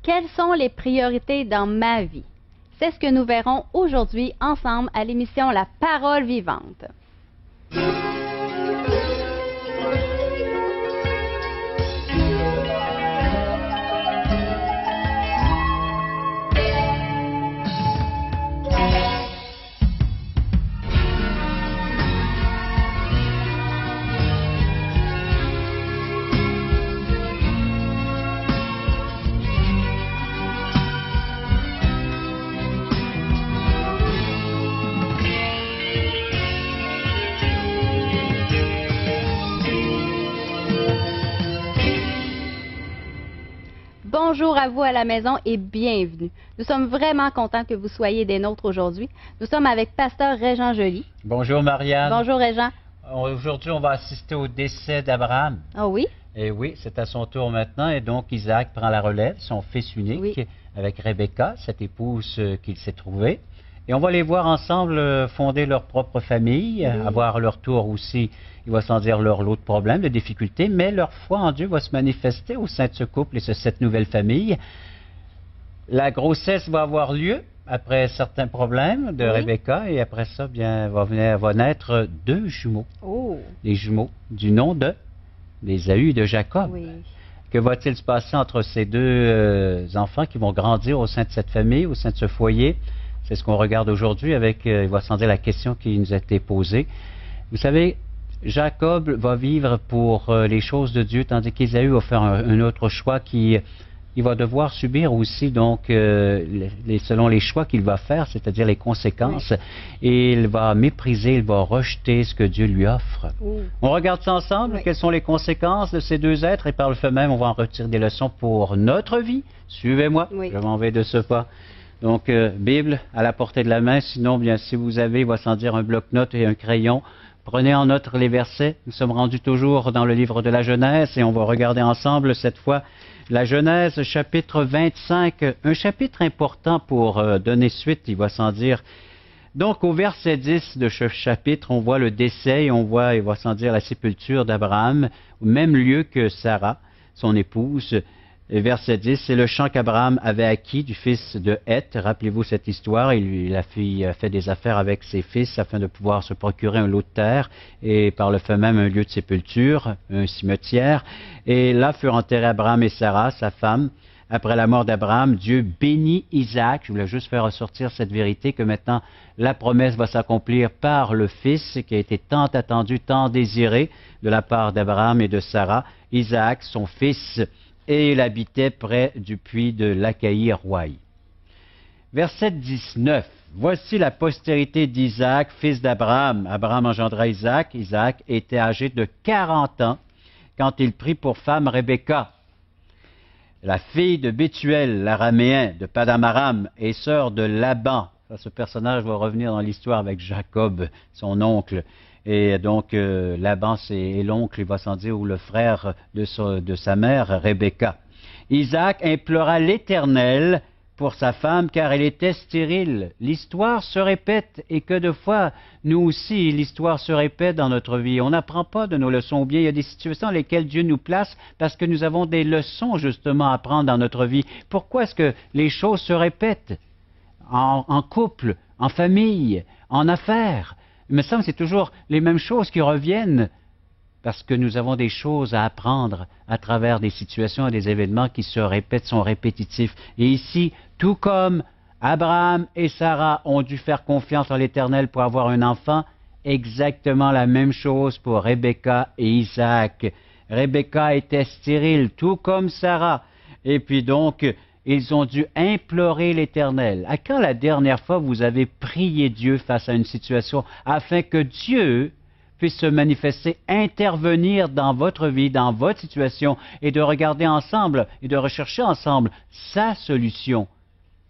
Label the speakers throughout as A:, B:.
A: Quelles sont les priorités dans ma vie? C'est ce que nous verrons aujourd'hui ensemble à l'émission La Parole vivante. Bonjour à vous à la maison et bienvenue. Nous sommes vraiment contents que vous soyez des nôtres aujourd'hui. Nous sommes avec Pasteur Régent Joly.
B: Bonjour Marianne.
A: Bonjour Régent.
B: Aujourd'hui, on va assister au décès d'Abraham.
A: Ah oui?
B: Et oui, c'est à son tour maintenant. Et donc, Isaac prend la relève, son fils unique, avec Rebecca, cette épouse qu'il s'est trouvée. Et on va les voir ensemble fonder leur propre famille, avoir leur tour aussi, il va sans dire leur lot de problèmes, de difficultés, mais leur foi en Dieu va se manifester au sein de ce couple et de cette nouvelle famille. La grossesse va avoir lieu après certains problèmes de Rebecca, et après ça, bien, va naître deux jumeaux. Oh. Les jumeaux du nom d'Ésaü et de Jacob. Oui. Que va-t-il se passer entre ces deux enfants qui vont grandir au sein de cette famille, au sein de ce foyer? C'est ce qu'on regarde aujourd'hui avec, il va sans dire, la question qui nous a été posée. Vous savez, Jacob va vivre pour les choses de Dieu, tandis qu'Ésaü va faire un autre choix il va devoir subir aussi, donc, selon les choix qu'il va faire, c'est-à-dire les conséquences, et il va mépriser, il va rejeter ce que Dieu lui offre. On regarde ça ensemble, quelles sont les conséquences de ces deux êtres, et par le fait même, on va en retirer des leçons pour notre vie. Suivez-moi, je m'en vais de ce pas. Donc, Bible à la portée de la main, sinon, bien, si vous avez, il va sans dire, un bloc-notes et un crayon, prenez en note les versets. Nous sommes rendus toujours dans le livre de la Genèse et on va regarder ensemble cette fois la Genèse, chapitre 25, un chapitre important pour donner suite, il va sans dire. Donc, au verset 10 de ce chapitre, on voit le décès et on voit, il va sans dire, la sépulture d'Abraham, au même lieu que Sarah, son épouse. Verset 10, c'est le champ qu'Abraham avait acquis du fils de Heth. Rappelez-vous cette histoire, il a fait des affaires avec ses fils afin de pouvoir se procurer un lot de terre et par le fait même un lieu de sépulture, un cimetière. Et là furent enterrés Abraham et Sarah, sa femme. Après la mort d'Abraham, Dieu bénit Isaac. Je voulais juste faire ressortir cette vérité que maintenant la promesse va s'accomplir par le fils qui a été tant attendu, tant désiré de la part d'Abraham et de Sarah. Isaac, son fils, et il habitait près du puits de Lacaï-Roï. Verset 19. Voici la postérité d'Isaac, fils d'Abraham. Abraham engendra Isaac. Isaac était âgé de 40 ans quand il prit pour femme Rebecca, la fille de Bethuel, l'araméen, de Padam-aram, et sœur de Laban. Ça, ce personnage va revenir dans l'histoire avec Jacob, son oncle. Et donc, Laban, c'est l'oncle, il va sans dire, ou le frère de sa mère, Rebecca. Isaac implora l'Éternel pour sa femme, car elle était stérile. L'histoire se répète, et que de fois, nous aussi, l'histoire se répète dans notre vie. On n'apprend pas de nos leçons, ou bien il y a des situations dans lesquelles Dieu nous place, parce que nous avons des leçons, justement, à apprendre dans notre vie. Pourquoi est-ce que les choses se répètent? En couple, en famille, en affaires. Il me semble que c'est toujours les mêmes choses qui reviennent parce que nous avons des choses à apprendre à travers des situations et des événements qui se répètent, sont répétitifs. Et ici, tout comme Abraham et Sarah ont dû faire confiance en l'Éternel pour avoir un enfant, exactement la même chose pour Rebecca et Isaac. Rebecca était stérile, tout comme Sarah. Et puis donc, ils ont dû implorer l'Éternel. À quand la dernière fois vous avez prié Dieu face à une situation afin que Dieu puisse se manifester, intervenir dans votre vie, dans votre situation, et de regarder ensemble et de rechercher ensemble sa solution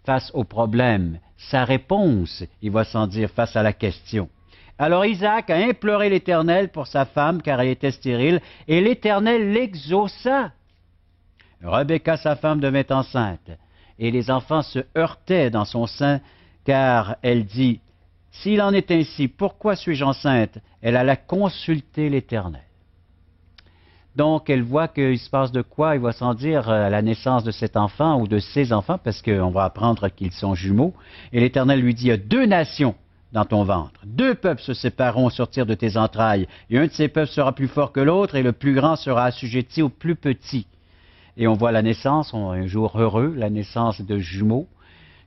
B: face au problème, sa réponse, il va sans dire, face à la question. Alors Isaac a imploré l'Éternel pour sa femme, car elle était stérile, et l'Éternel l'exauça. Rebecca, sa femme, devint enceinte, et les enfants se heurtaient dans son sein, car elle dit, « S'il en est ainsi, pourquoi suis-je enceinte ?» Elle alla consulter l'Éternel. Donc, elle voit qu'il se passe de quoi, il va sans dire, à la naissance de cet enfant ou de ses enfants, parce qu'on va apprendre qu'ils sont jumeaux. Et l'Éternel lui dit, il y a 2 nations dans ton ventre. 2 peuples se sépareront au sortir de tes entrailles. Et un de ces peuples sera plus fort que l'autre, et le plus grand sera assujetti au plus petit. Et on voit la naissance, un jour heureux, la naissance de jumeaux.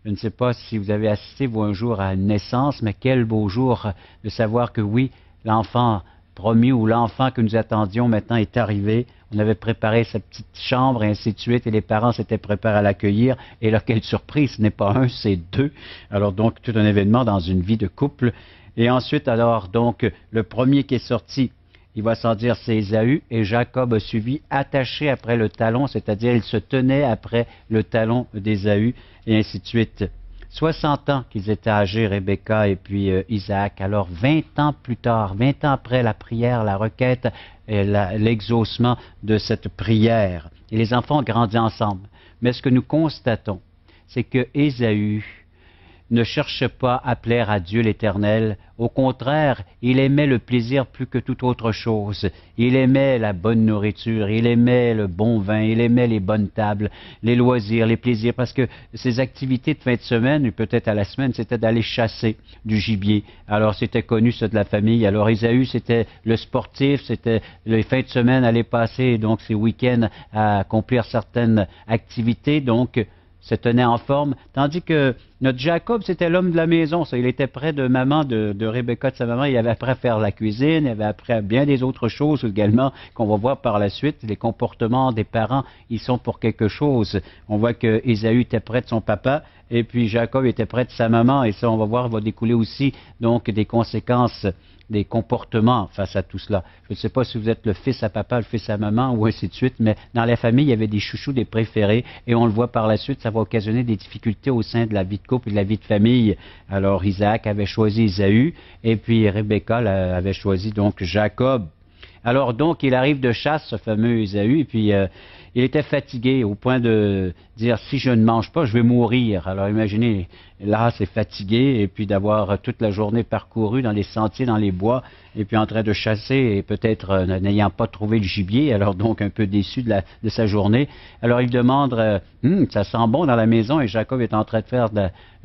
B: Je ne sais pas si vous avez assisté, vous, un jour à une naissance, mais quel beau jour de savoir que oui, l'enfant promis ou l'enfant que nous attendions maintenant est arrivé. On avait préparé sa petite chambre et ainsi de suite, et les parents s'étaient préparés à l'accueillir. Et là, quelle surprise, ce n'est pas un, c'est 2. Alors donc, tout un événement dans une vie de couple. Et ensuite, alors, donc, le premier qui est sorti, il va sans dire, c'est Ésaü, et Jacob a suivi, attaché après le talon, c'est-à-dire il se tenait après le talon d'Ésaü, et ainsi de suite. 60 ans qu'ils étaient âgés, Rebecca et puis Isaac. Alors 20 ans plus tard, 20 ans après la prière, la requête et l'exaucement de cette prière. Et les enfants ont grandi ensemble. Mais ce que nous constatons, c'est que Ésaü ne cherchait pas à plaire à Dieu l'Éternel. Au contraire, il aimait le plaisir plus que toute autre chose. Il aimait la bonne nourriture, il aimait le bon vin, il aimait les bonnes tables, les loisirs, les plaisirs, parce que ses activités de fin de semaine, et peut-être à la semaine, c'était d'aller chasser du gibier. Alors c'était connu, ça, de la famille. Alors Ésaü, c'était le sportif, c'était les fins de semaine, aller passer donc ses week-ends à accomplir certaines activités, donc se tenait en forme, tandis que notre Jacob, c'était l'homme de la maison. Ça. Il était près de maman, de Rebecca, de sa maman. Il avait appris à faire la cuisine, il avait appris à bien des autres choses également qu'on va voir par la suite. Les comportements des parents, ils sont pour quelque chose. On voit que Ésaü était près de son papa, et puis Jacob était près de sa maman, et ça, on va voir, va découler aussi donc des conséquences, des comportements face à tout cela. Je ne sais pas si vous êtes le fils à papa, le fils à maman, ou ainsi de suite, mais dans la famille, il y avait des chouchous, des préférés, et on le voit par la suite, ça va occasionner des difficultés au sein de la vie de couple et de la vie de famille. Alors Isaac avait choisi Ésaü, et puis Rebecca avait choisi donc Jacob. Alors donc, il arrive de chasse, ce fameux Ésaü, et puis il était fatigué au point de dire, si je ne mange pas, je vais mourir. Alors imaginez, là, c'est fatigué, et puis d'avoir toute la journée parcouru dans les sentiers, dans les bois, et puis en train de chasser, et peut-être n'ayant pas trouvé le gibier, alors donc un peu déçu de sa journée. Alors il demande, ça sent bon dans la maison, et Jacob est en train de faire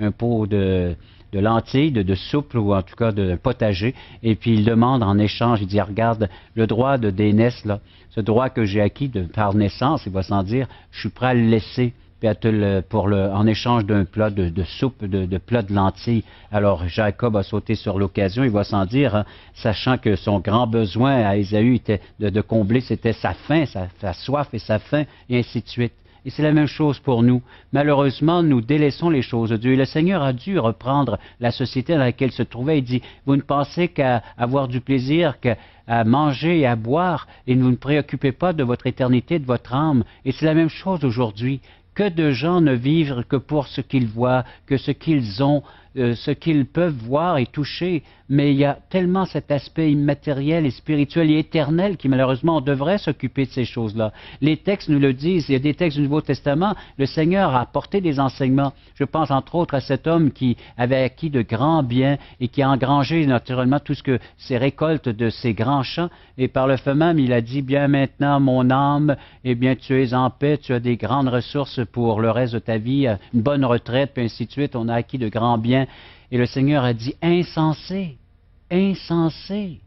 B: un pot de lentilles, de soupe, ou en tout cas de potager, et puis il demande en échange, il dit, regarde, le droit de d'aînesse, là, ce droit que j'ai acquis par naissance, il va sans dire, je suis prêt à le laisser, puis en échange d'un plat de soupe, de plat de lentilles. Alors Jacob a sauté sur l'occasion, il va sans dire, hein, sachant que son grand besoin à Ésaü était de combler, c'était sa faim, sa soif et sa faim, et ainsi de suite. Et c'est la même chose pour nous. Malheureusement, nous délaissons les choses de Dieu. Et le Seigneur a dû reprendre la société dans laquelle il se trouvait. Il dit, vous ne pensez qu'à avoir du plaisir, qu'à manger et à boire, et vous ne préoccupez pas de votre éternité, de votre âme. Et c'est la même chose aujourd'hui. Que de gens ne vivent que pour ce qu'ils voient, que ce qu'ils ont, ce qu'ils peuvent voir et toucher, mais il y a tellement cet aspect immatériel et spirituel et éternel qui malheureusement on devrait s'occuper de ces choses-là. Les textes nous le disent, il y a des textes du Nouveau Testament, le Seigneur a apporté des enseignements. Je pense entre autres à cet homme qui avait acquis de grands biens et qui a engrangé naturellement tout ce que ses récoltes de ses grands champs, et par le fait même il a dit, bien maintenant mon âme, eh bien tu es en paix, tu as des grandes ressources pour le reste de ta vie, une bonne retraite, puis ainsi de suite, on a acquis de grands biens. Et le Seigneur a dit, insensé, insensé.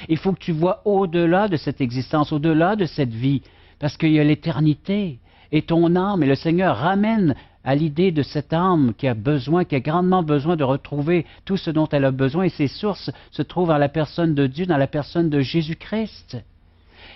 B: Il faut que tu vois au-delà de cette existence, au-delà de cette vie, parce qu'il y a l'éternité. Et ton âme, et le Seigneur ramène à l'idée de cette âme qui a besoin, qui a grandement besoin de retrouver tout ce dont elle a besoin, et ses sources se trouvent dans la personne de Dieu, dans la personne de Jésus-Christ.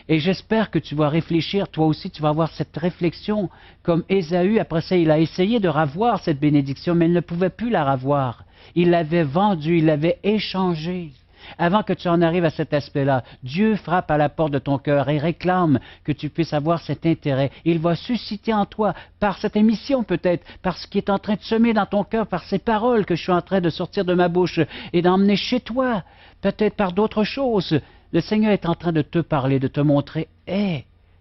B: Et j'espère que tu vas réfléchir, toi aussi tu vas avoir cette réflexion, comme Ésaü, après ça il a essayé de ravoir cette bénédiction, mais il ne pouvait plus la ravoir. Il l'avait vendue, il l'avait échangée. Avant que tu en arrives à cet aspect-là, Dieu frappe à la porte de ton cœur et réclame que tu puisses avoir cet intérêt. Il va susciter en toi, par cette émission peut-être, par ce qui est en train de semer dans ton cœur, par ces paroles que je suis en train de sortir de ma bouche et d'emmener chez toi, peut-être par d'autres choses. Le Seigneur est en train de te parler, de te montrer,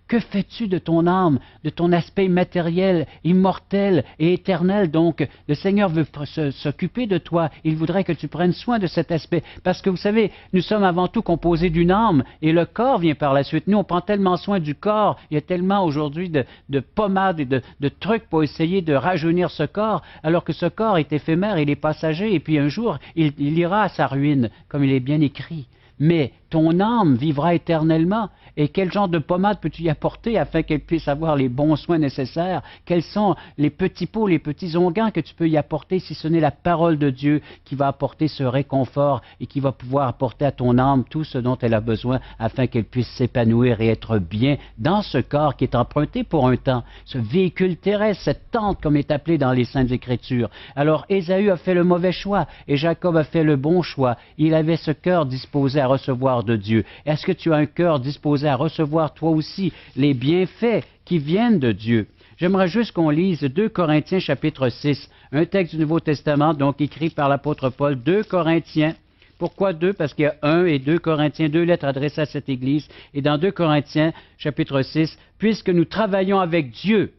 B: Que fais-tu de ton âme, de ton aspect matériel, immortel et éternel? Donc, le Seigneur veut s'occuper de toi. Il voudrait que tu prennes soin de cet aspect. Parce que vous savez, nous sommes avant tout composés d'une âme et le corps vient par la suite. Nous, on prend tellement soin du corps. Il y a tellement aujourd'hui de pommades et de trucs pour essayer de rajeunir ce corps, alors que ce corps est éphémère, il est passager et puis un jour, il ira à sa ruine, comme il est bien écrit. Mais ton âme vivra éternellement. Et quel genre de pommade peux-tu y apporter afin qu'elle puisse avoir les bons soins nécessaires? Quels sont les petits pots, les petits onguents que tu peux y apporter si ce n'est la parole de Dieu qui va apporter ce réconfort et qui va pouvoir apporter à ton âme tout ce dont elle a besoin afin qu'elle puisse s'épanouir et être bien dans ce corps qui est emprunté pour un temps, ce véhicule terrestre, cette tente comme est appelé dans les Saintes Écritures. Alors Ésaü a fait le mauvais choix et Jacob a fait le bon choix. Il avait ce cœur disposé à recevoir de Dieu. Est-ce que tu as un cœur disposé à recevoir toi aussi les bienfaits qui viennent de Dieu? J'aimerais juste qu'on lise 2 Corinthiens chapitre 6, un texte du Nouveau Testament, donc écrit par l'apôtre Paul, 2 Corinthiens. Pourquoi 2? Parce qu'il y a 1 et 2 Corinthiens, 2 lettres adressées à cette Église. Et dans 2 Corinthiens chapitre 6, puisque nous travaillons avec Dieu,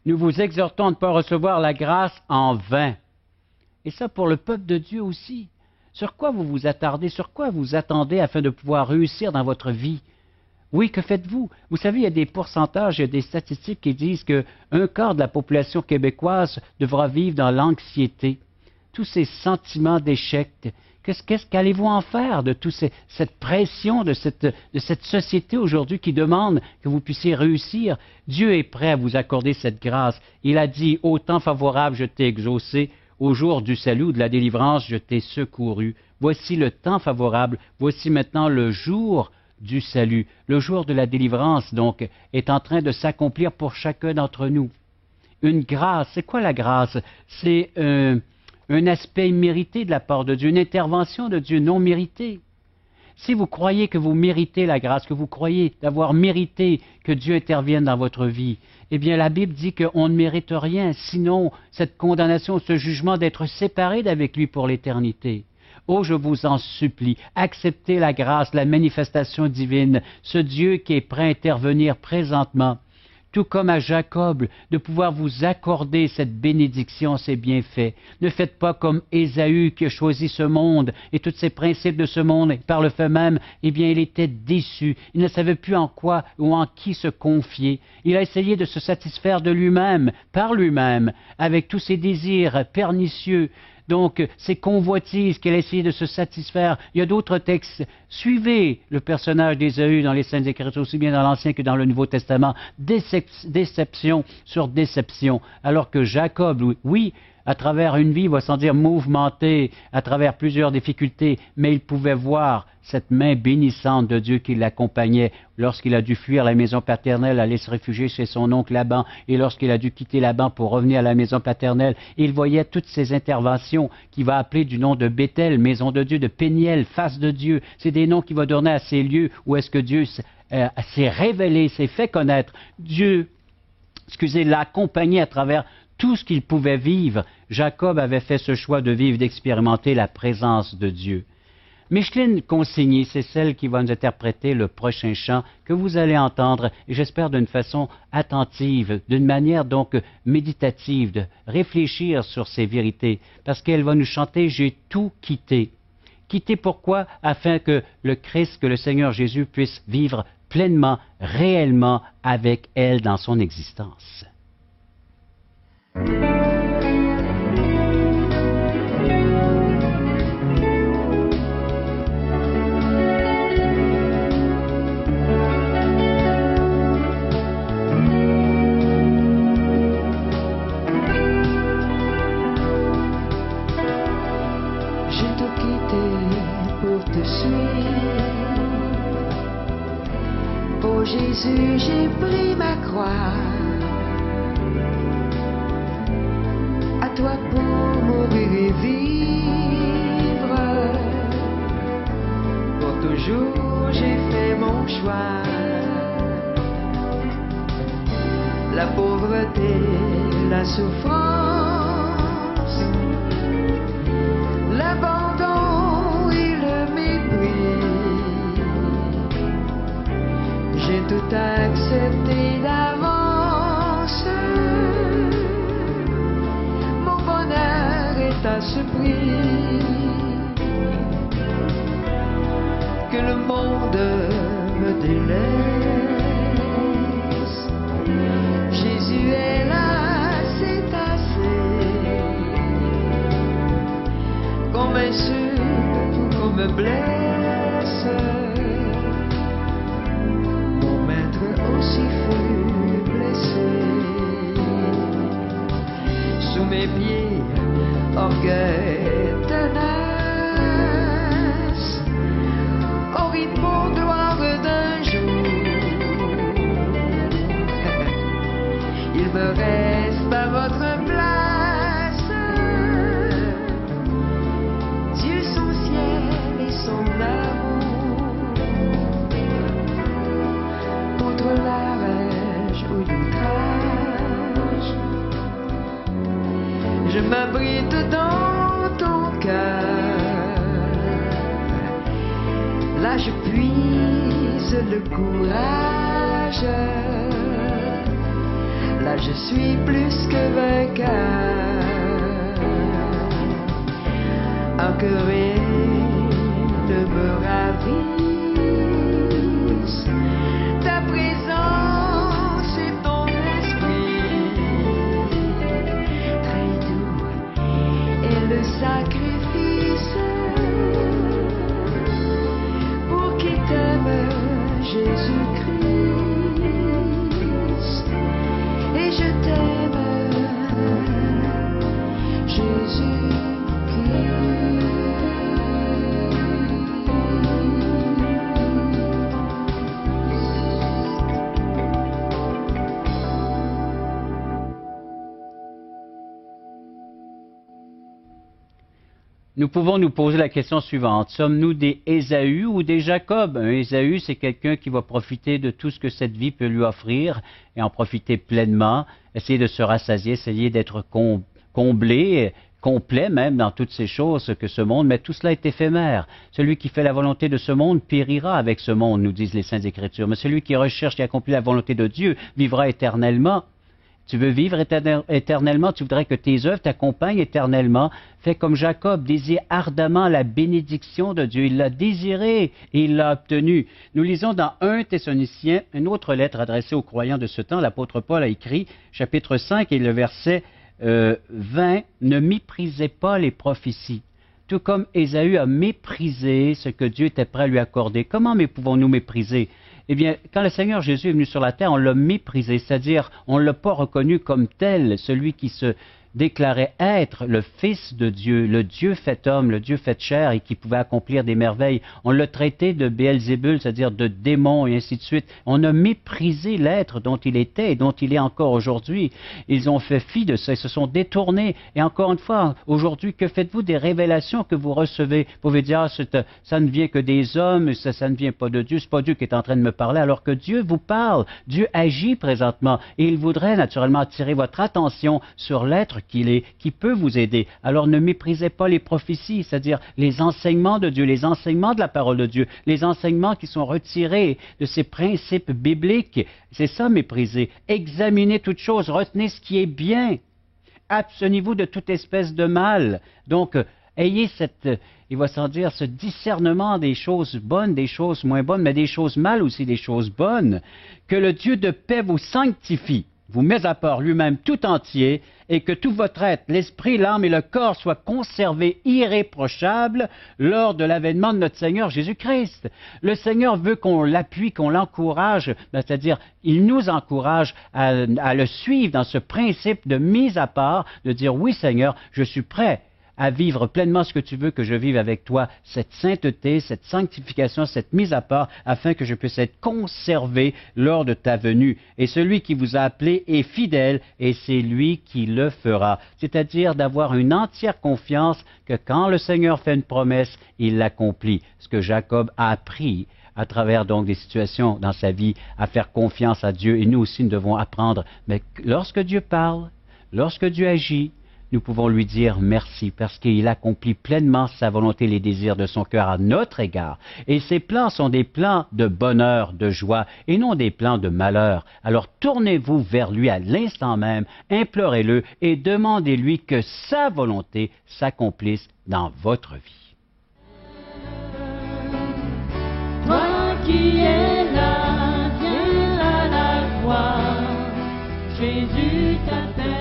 B: nous vous exhortons à ne pas recevoir la grâce en vain. Et ça pour le peuple de Dieu aussi. Sur quoi vous vous attardez? Sur quoi vous attendez afin de pouvoir réussir dans votre vie? Oui, que faites-vous? Vous savez, il y a des pourcentages, il y a des statistiques qui disent qu'un quart de la population québécoise devra vivre dans l'anxiété. Tous ces sentiments d'échec, qu'allez-vous en faire de toute cette pression de cette société aujourd'hui qui demande que vous puissiez réussir? Dieu est prêt à vous accorder cette grâce. Il a dit, au temps favorable, je t'ai exaucé. Au jour du salut ou de la délivrance, je t'ai secouru. Voici le temps favorable, voici maintenant le jour du salut. Le jour de la délivrance, donc, est en train de s'accomplir pour chacun d'entre nous. Une grâce, c'est quoi la grâce? C'est un aspect mérité de la part de Dieu, une intervention de Dieu non méritée. Si vous croyez que vous méritez la grâce, que vous croyez d'avoir mérité que Dieu intervienne dans votre vie, eh bien la Bible dit qu'on ne mérite rien, sinon cette condamnation, ce jugement d'être séparé d'avec lui pour l'éternité. Oh, je vous en supplie, acceptez la grâce, la manifestation divine, ce Dieu qui est prêt à intervenir présentement, tout comme à Jacob, de pouvoir vous accorder cette bénédiction, ces bienfaits. Ne faites pas comme Ésaü qui a choisi ce monde et tous ces principes de ce monde, et par le fait même, eh bien, il était déçu. Il ne savait plus en quoi ou en qui se confier. Il a essayé de se satisfaire de lui-même, par lui-même, avec tous ses désirs pernicieux. Donc, ces convoitises qu'il a essayé de se satisfaire. Il y a d'autres textes. Suivez le personnage d'Ésaü dans les Saintes Écritures, aussi bien dans l'Ancien que dans le Nouveau Testament. Déception sur déception. Alors que Jacob, oui, à travers une vie, va sans dire mouvementée, à travers plusieurs difficultés, mais il pouvait voir cette main bénissante de Dieu qui l'accompagnait lorsqu'il a dû fuir la maison paternelle, aller se réfugier chez son oncle Laban, et lorsqu'il a dû quitter Laban pour revenir à la maison paternelle, il voyait toutes ces interventions qu'il va appeler du nom de Béthel, maison de Dieu, de Péniel, face de Dieu. C'est des noms qu'il va donner à ces lieux où est-ce que Dieu s'est révélé, s'est fait connaître. Dieu, l'a accompagné à travers tout ce qu'il pouvait vivre. Jacob avait fait ce choix de vivre, d'expérimenter la présence de Dieu. Micheline Consigny, c'est celle qui va nous interpréter le prochain chant que vous allez entendre, et j'espère d'une façon attentive, d'une manière donc méditative, de réfléchir sur ces vérités, parce qu'elle va nous chanter « J'ai tout quitté ». Quitté pourquoi? Afin que le Christ, que le Seigneur Jésus puisse vivre pleinement, réellement avec elle dans son existence.
C: Oh Jésus, j'ai pris ma croix, à toi pour mourir et vivre. Pour toujours j'ai fait mon choix. La pauvreté, la souffrance, l'abandon et le mépris. J'ai tout accepté d'avance. Mon bonheur est à ce prix que le monde me délaisse. Jésus est là, c'est assez. Qu'on m'insulte ou qu'on me blesse, mon maître aussi fut blessé. Sous mes pieds, orgueil tenace, au rythme aux gloires d'un jour, il me reste à votre place, Dieu son ciel et son amour, contre la rage ou l'outrage, je m'abrite dans ton cœur. Là je puise le courage, là je suis plus que vainqueur. Un que rien ne me ravisse, ta présence et ton esprit, très doux est le sacrifice. Pour qui t'aime, Jésus-Christ, et je t'aime,
B: Nous pouvons nous poser la question suivante. Sommes-nous des Ésaü ou des Jacob? Un Ésaü, c'est quelqu'un qui va profiter de tout ce que cette vie peut lui offrir et en profiter pleinement, essayer de se rassasier, essayer d'être comblé, complet même dans toutes ces choses que ce monde, mais tout cela est éphémère. Celui qui fait la volonté de ce monde périra avec ce monde, nous disent les Saintes Écritures, mais celui qui recherche et accomplit la volonté de Dieu vivra éternellement. Tu veux vivre éternellement, tu voudrais que tes œuvres t'accompagnent éternellement. Fais comme Jacob, désire ardemment la bénédiction de Dieu. Il l'a désiré et il l'a obtenue. Nous lisons dans 1 Thessaloniciens, une autre lettre adressée aux croyants de ce temps. L'apôtre Paul a écrit, chapitre 5 et le verset 20, « Ne méprisez pas les prophéties. » Tout comme Ésaü a méprisé ce que Dieu était prêt à lui accorder. Comment pouvons-nous mépriser? Eh bien, quand le Seigneur Jésus est venu sur la terre, on l'a méprisé, c'est-à-dire on ne l'a pas reconnu comme tel, celui qui se déclarait être le Fils de Dieu, le Dieu fait homme, le Dieu fait chair et qui pouvait accomplir des merveilles. On l'a traité de Béelzébul, c'est-à-dire de démon et ainsi de suite. On a méprisé l'être dont il était et dont il est encore aujourd'hui. Ils ont fait fi de ça, ils se sont détournés. Et encore une fois, aujourd'hui, que faites-vous des révélations que vous recevez? Vous pouvez dire, ça ne vient que des hommes, ça ne vient pas de Dieu, c'est pas Dieu qui est en train de me parler, alors que Dieu vous parle. Dieu agit présentement et il voudrait naturellement attirer votre attention sur l'être qu'il est, qui peut vous aider. Alors ne méprisez pas les prophéties, c'est-à-dire les enseignements de Dieu, les enseignements de la parole de Dieu, les enseignements qui sont retirés de ces principes bibliques. C'est ça, mépriser. Examinez toutes choses, retenez ce qui est bien. Abstenez-vous de toute espèce de mal. Donc, ayez il va sans dire, ce discernement des choses bonnes, des choses moins bonnes, mais des choses mal aussi, des choses bonnes. Que le Dieu de paix vous sanctifie, vous met à part lui-même tout entier, et que tout votre être, l'esprit, l'âme et le corps soient conservés irréprochables lors de l'avènement de notre Seigneur Jésus-Christ. Le Seigneur veut qu'on l'appuie, qu'on l'encourage, c'est-à-dire il nous encourage à le suivre dans ce principe de mise à part, de dire oui Seigneur, je suis prêt à vivre pleinement ce que tu veux que je vive avec toi, cette sainteté, cette sanctification, cette mise à part, afin que je puisse être conservé lors de ta venue. Et celui qui vous a appelé est fidèle, et c'est lui qui le fera. C'est-à-dire d'avoir une entière confiance que quand le Seigneur fait une promesse, il l'accomplit. Ce que Jacob a appris à travers donc des situations dans sa vie, à faire confiance à Dieu, et nous aussi nous devons apprendre. Mais lorsque Dieu parle, lorsque Dieu agit, nous pouvons lui dire merci parce qu'il accomplit pleinement sa volonté et les désirs de son cœur à notre égard. Et ses plans sont des plans de bonheur, de joie, et non des plans de malheur. Alors tournez-vous vers lui à l'instant même, implorez-le et demandez-lui que sa volonté s'accomplisse dans votre vie.
D: Toi qui es là, viens à la croix, Jésus t'appelle.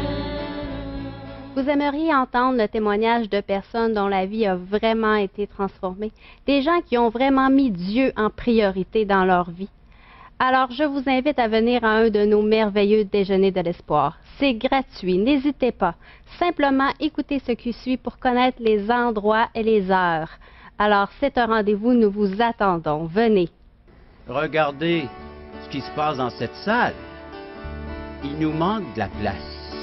A: Vous aimeriez entendre le témoignage de personnes dont la vie a vraiment été transformée, des gens qui ont vraiment mis Dieu en priorité dans leur vie. Alors, je vous invite à venir à un de nos merveilleux déjeuners de l'espoir. C'est gratuit, n'hésitez pas. Simplement écoutez ce qui suit pour connaître les endroits et les heures. Alors, c'est un rendez-vous, nous vous attendons. Venez.
B: Regardez ce qui se passe dans cette salle. Il nous manque de la place.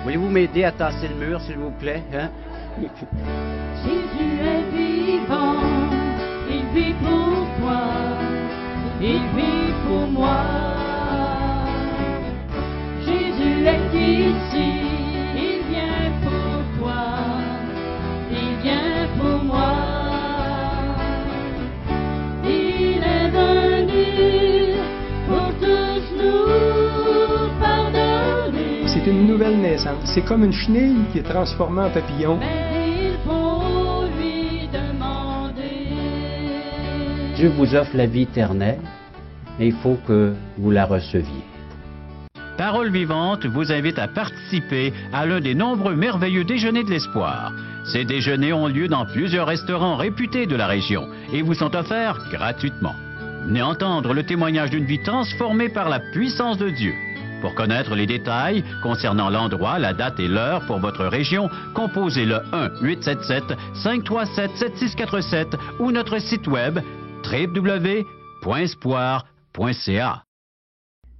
B: Voulez-vous m'aider à tasser le mur, s'il vous plaît? Hein?
D: Jésus est vivant, il vit pour toi, il vit pour moi. Jésus est ici, il vient pour toi, il vient pour moi. Il est venu pour tous nous pardonner.
E: C'est une nouvelle naissance. C'est comme une chenille qui est transformée en papillon.
D: Mais il faut lui demander.
B: Dieu vous offre la vie éternelle, mais il faut que vous la receviez. Parole vivante vous invite à participer à l'un des nombreux merveilleux déjeuners de l'espoir. Ces déjeuners ont lieu dans plusieurs restaurants réputés de la région et vous sont offerts gratuitement. Venez entendre le témoignage d'une vie transformée par la puissance de Dieu. Pour connaître les détails concernant l'endroit, la date et l'heure pour votre région, composez le 1-877-537-7647 ou notre site web www.espoir.ca.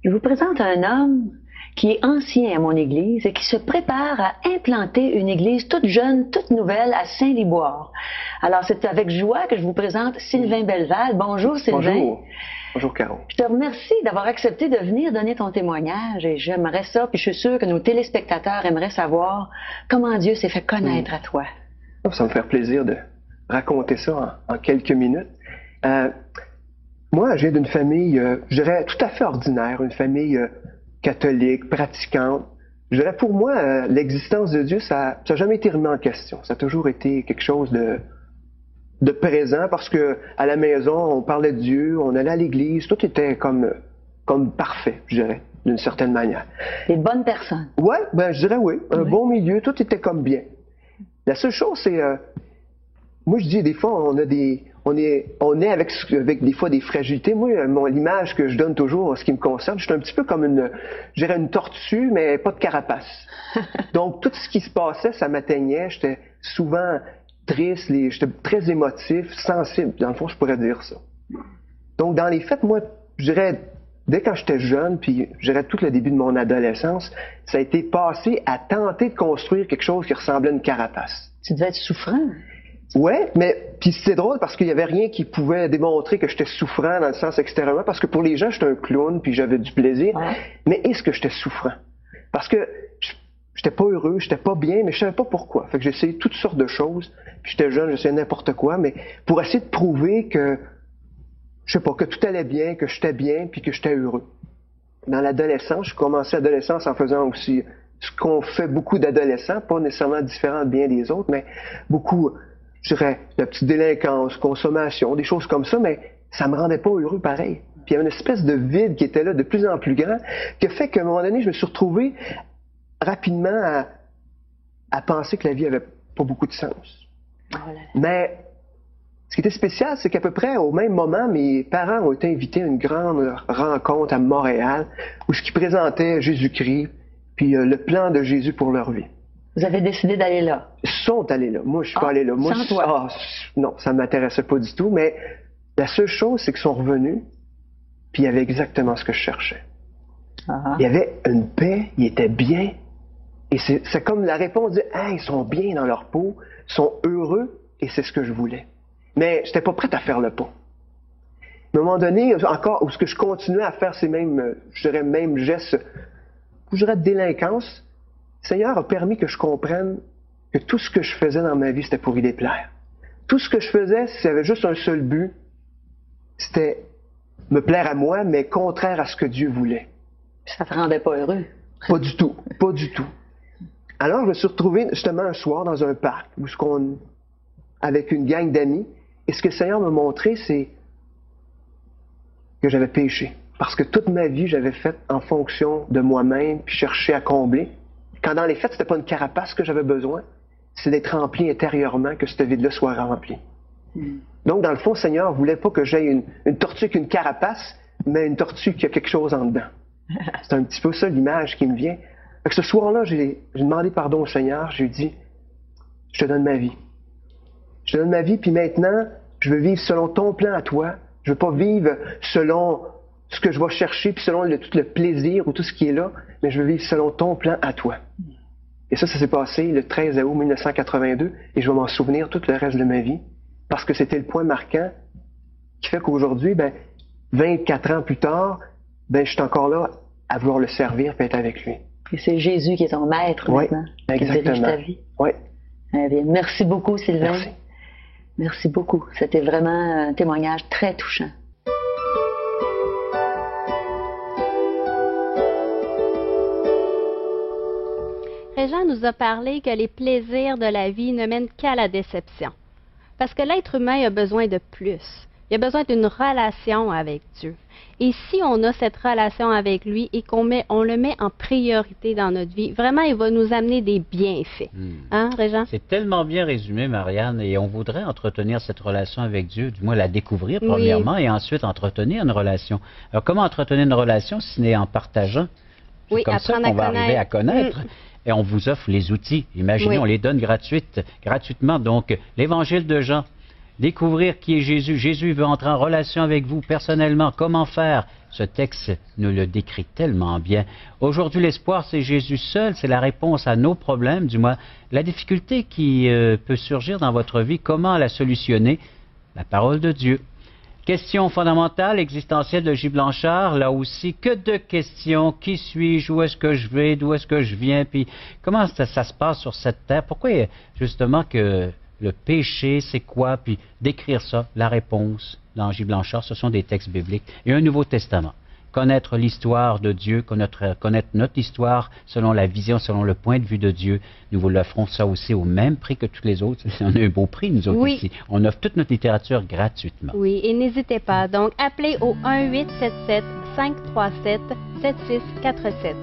F: Je vous présente un homme qui est ancien à mon église et qui se prépare à implanter une église toute jeune, toute nouvelle à Saint-Liboire. Alors, c'est avec joie que je vous présente Sylvain Belleval. Bonjour, Sylvain.
G: Bonjour. Bonjour, Caro.
F: Je te remercie d'avoir accepté de venir donner ton témoignage et j'aimerais ça, puis je suis sûre que nos téléspectateurs aimeraient savoir comment Dieu s'est fait connaître à toi.
G: Ça me fait plaisir de raconter ça en quelques minutes. Moi, je viens d'une famille, je dirais, tout à fait ordinaire, une famille catholique, pratiquante. Je dirais, pour moi, l'existence de Dieu, ça n'a jamais été remis en question. Ça a toujours été quelque chose de présent parce que à la maison, on parlait de Dieu, on allait à l'église, tout était comme parfait, je dirais, d'une certaine manière.
F: Des bonnes personnes.
G: Ouais, ben je dirais oui. Un bon milieu, tout était comme bien. La seule chose, c'est, moi je dis des fois, on est avec des fois des fragilités. Moi, l'image que je donne toujours en ce qui me concerne, je suis un petit peu comme une tortue, mais pas de carapace. Donc, tout ce qui se passait, ça m'atteignait. J'étais souvent triste, j'étais très émotif, sensible. Dans le fond, je pourrais dire ça. Donc, dans les faits, moi, je dirais, dès quand j'étais jeune, puis je dirais tout le début de mon adolescence, ça a été passé à tenter de construire quelque chose qui ressemblait à une carapace.
F: Tu devais être souffrant.
G: Ouais, mais puis c'est drôle parce qu'il y avait rien qui pouvait démontrer que j'étais souffrant dans le sens extérieurement, parce que pour les gens, j'étais un clown puis j'avais du plaisir. Ouais. Mais est-ce que j'étais souffrant? Parce que j'étais pas heureux, j'étais pas bien, mais je savais pas pourquoi. Fait que j'ai essayé toutes sortes de choses. Puis j'étais jeune, j'essayais n'importe quoi, mais pour essayer de prouver que, je sais pas, que tout allait bien, que j'étais bien, puis que j'étais heureux. Dans l'adolescence, je commençais l'adolescence en faisant aussi ce qu'on fait beaucoup d'adolescents, pas nécessairement différent de bien des autres, mais beaucoup, je dirais, de petite délinquance, consommation, des choses comme ça, mais ça me rendait pas heureux pareil. Puis il y avait une espèce de vide qui était là de plus en plus grand, qui a fait qu'à un moment donné, je me suis retrouvé rapidement à penser que la vie avait pas beaucoup de sens. Voilà. Mais ce qui était spécial, c'est qu'à peu près au même moment, mes parents ont été invités à une grande rencontre à Montréal, où ce qui présentait Jésus-Christ, puis le plan de Jésus pour leur vie.
F: Vous avez décidé d'aller là?
G: Ils sont allés là. Moi, je suis pas allé là. Moi,
F: sans toi?
G: Non, ça ne m'intéressait pas du tout, mais la seule chose, c'est qu'ils sont revenus, puis il y avait exactement ce que je cherchais. Il y avait une paix, ils étaient bien, et c'est comme la réponse dit, hey, ils sont bien dans leur peau, ils sont heureux, et c'est ce que je voulais. Mais je n'étais pas prêt à faire le pas. À un moment donné, encore, où ce que je continuais à faire ces mêmes, je dirais, mêmes gestes, je dirais, de délinquance, le Seigneur a permis que je comprenne que tout ce que je faisais dans ma vie, c'était pour y déplaire. Tout ce que je faisais, s'il y avait juste un seul but, c'était me plaire à moi, mais contraire à ce que Dieu voulait.
F: Ça te rendait pas heureux?
G: Pas du tout, pas du tout. Alors, je me suis retrouvé justement un soir dans un parc, avec une gang d'amis, et ce que le Seigneur m'a montré, c'est que j'avais péché. Parce que toute ma vie, j'avais fait en fonction de moi-même, puis cherché à combler. Quand dans les faits, c'était pas une carapace que j'avais besoin, c'est d'être rempli intérieurement, que ce vide-là soit rempli. Donc, dans le fond, le Seigneur voulait pas que j'aie une tortue avec une carapace, mais une tortue qui a quelque chose en dedans. C'est un petit peu ça l'image qui me vient. Fait que ce soir-là, j'ai demandé pardon au Seigneur, j'ai dit, je te donne ma vie. Je te donne ma vie, puis maintenant, je veux vivre selon ton plan à toi. Je veux pas vivre selon ce que je vais chercher, puis selon tout le plaisir ou tout ce qui est là, mais je veux vivre selon ton plan à toi. Et ça s'est passé le 13 août 1982, et je vais m'en souvenir tout le reste de ma vie, parce que c'était le point marquant qui fait qu'aujourd'hui, 24 ans plus tard, je suis encore là à vouloir le servir et être avec lui.
F: Et c'est Jésus qui est ton maître maintenant, qui dirige ta vie.
G: Oui.
F: Merci beaucoup, Sylvain.
G: Merci.
F: Merci beaucoup. C'était vraiment un témoignage très touchant.
A: Régent nous a parlé que les plaisirs de la vie ne mènent qu'à la déception. Parce que l'être humain a besoin de plus. Il a besoin d'une relation avec Dieu. Et si on a cette relation avec lui et on le met en priorité dans notre vie, vraiment, il va nous amener des bienfaits. Hein, Régent?
B: C'est tellement bien résumé, Marianne, et on voudrait entretenir cette relation avec Dieu, du moins la découvrir premièrement, et ensuite entretenir une relation. Alors, comment entretenir une relation si ce n'est en partageant? C'est comme ça qu'on va arriver à connaître. Et on vous offre les outils. Imaginez, on les donne gratuitement. Donc, l'Évangile de Jean. Découvrir qui est Jésus. Jésus veut entrer en relation avec vous personnellement. Comment faire? Ce texte nous le décrit tellement bien. Aujourd'hui, l'espoir, c'est Jésus seul. C'est la réponse à nos problèmes, du moins la difficulté qui peut surgir dans votre vie. Comment la solutionner? La parole de Dieu. Question fondamentale, existentielle de J. Blanchard, là aussi, que de questions. Qui suis-je? Où est-ce que je vais? D'où est-ce que je viens? Puis comment ça se passe sur cette terre? Pourquoi, justement, que le péché, c'est quoi? Puis d'écrire ça, la réponse dans J. Blanchard, ce sont des textes bibliques. Et un Nouveau Testament. Connaître l'histoire de Dieu, connaître notre histoire selon la vision, selon le point de vue de Dieu. Nous vous l'offrons ça aussi au même prix que tous les autres. On a un beau prix, nous autres, ici. On offre toute notre littérature gratuitement.
A: Et n'hésitez pas. Donc, appelez au 1-877-537-7647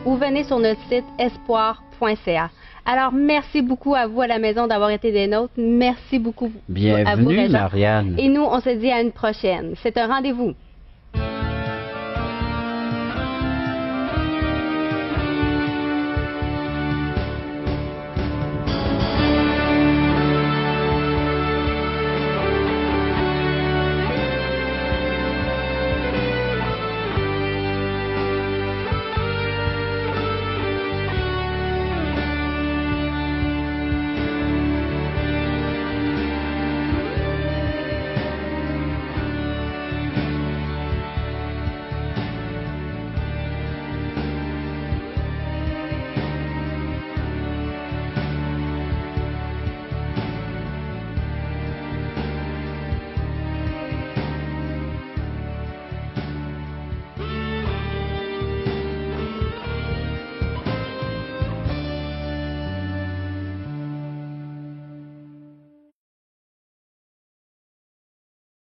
A: ou venez sur notre site espoir.ca. Alors, merci beaucoup à vous à la maison d'avoir été des nôtres. Merci beaucoup
B: Bienvenue,
A: à vous, Régent.
B: Marianne.
A: Et nous, on se dit à une prochaine. C'est un rendez-vous.